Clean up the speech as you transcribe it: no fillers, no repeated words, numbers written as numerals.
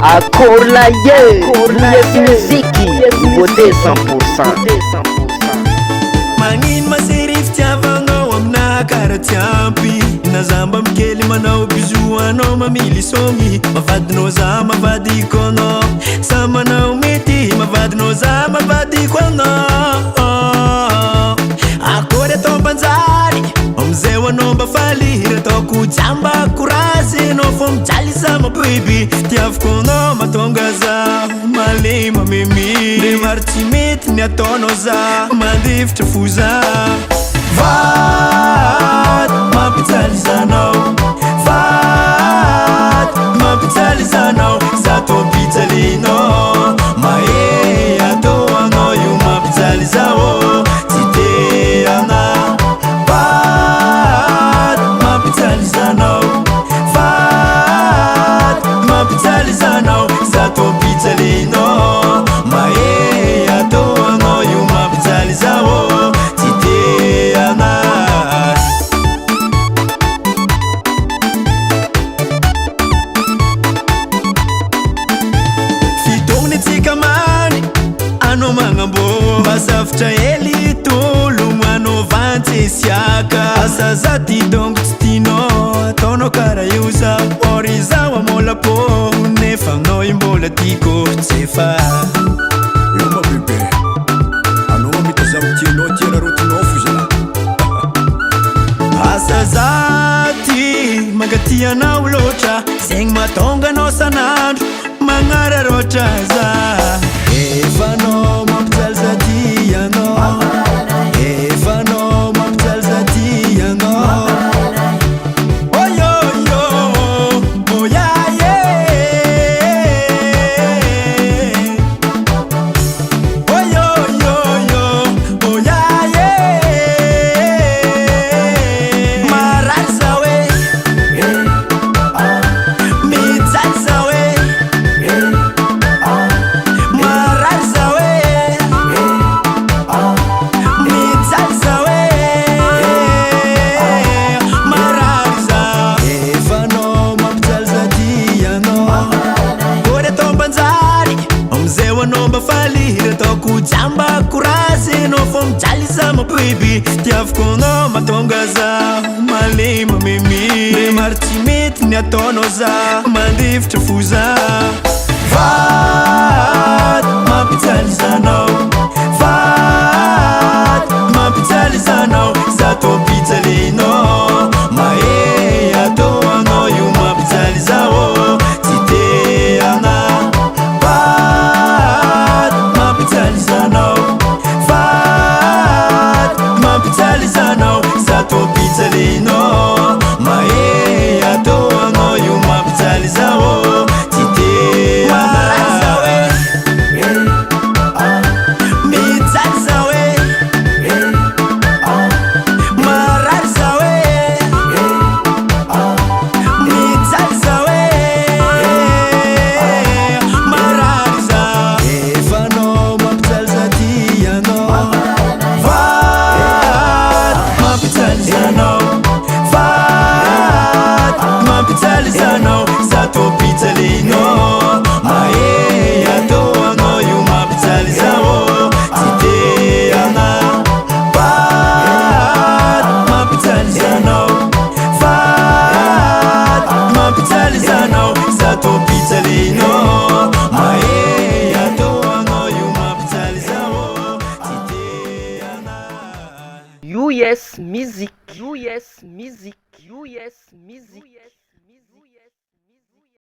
Akola ye, yes muziki, beauté 100%. Mangin masirif tiavanga wamna karatiampi Nazamba mkeli manao bizuano mamili somi Mavadno za mavadi kono Sama na umiti mavadno za mavadi kono Akore tombanzari Omzewa nomba fali Retoku jamba kurasi No fom jali sama baby Tiaf kono matonga za Malima mimi Remartimit niatono za Mandif tefuza Vat Mapitalizano Vat Mapitalizano Zato pitalino Mae atoano yu mapitalizao Tite ana Vat Mapitalizano Vat Mapitalizano Zato pitalino Mae atoano yu mapitalizao Tite ana Fitone tsikamani Ano mangambo Basaftra eli tolo Ano vante siaka Asazati dongo tino Tono karayusa Orizawa mola po Nefa no imbola tiko Tsefa Yoma bebe Ano mitazamtino Tira rotino fuzela Asazati Magatia na ulocha Seng matonga no sanandro Mangara rocha za Efano mapzalzati yano Efano mapzalzati yano Oh yo yo Oh yeah yeah Oh yo yo yo Oh yeah yeah Marazzawe Mizalzawe Marazzawe Mizalzawe Marazza Efano mapzalzati yano Kore tombanzari Omzewa nomba fali Retoku jamba kurasi No fom jali sama baby Tiaf kono matonga za Malima mimi Remartimit niatono za Mandif tefuza Vat Mapitalizano Vat Mapitalizano Zato pitalino Mae atoano yu mapitalizao Tite ana Vat Mapitalizano Vat Mapitalizano Zato pitalino Mae atoano yu mapitalizao Tite ana Mizalzawe Marazzawe Mizalzawe Marazza Efano mapzalzati yano Vat Mapitalizano Vat Mapitalizano Zato pitalino Mae atoano yu mapitalizao Tite ana Vat Mapitalizano Vat Mapitalizano Zato pitalino Mae atoano yu mapitalizao Tite ana US Music, US Music, US Music.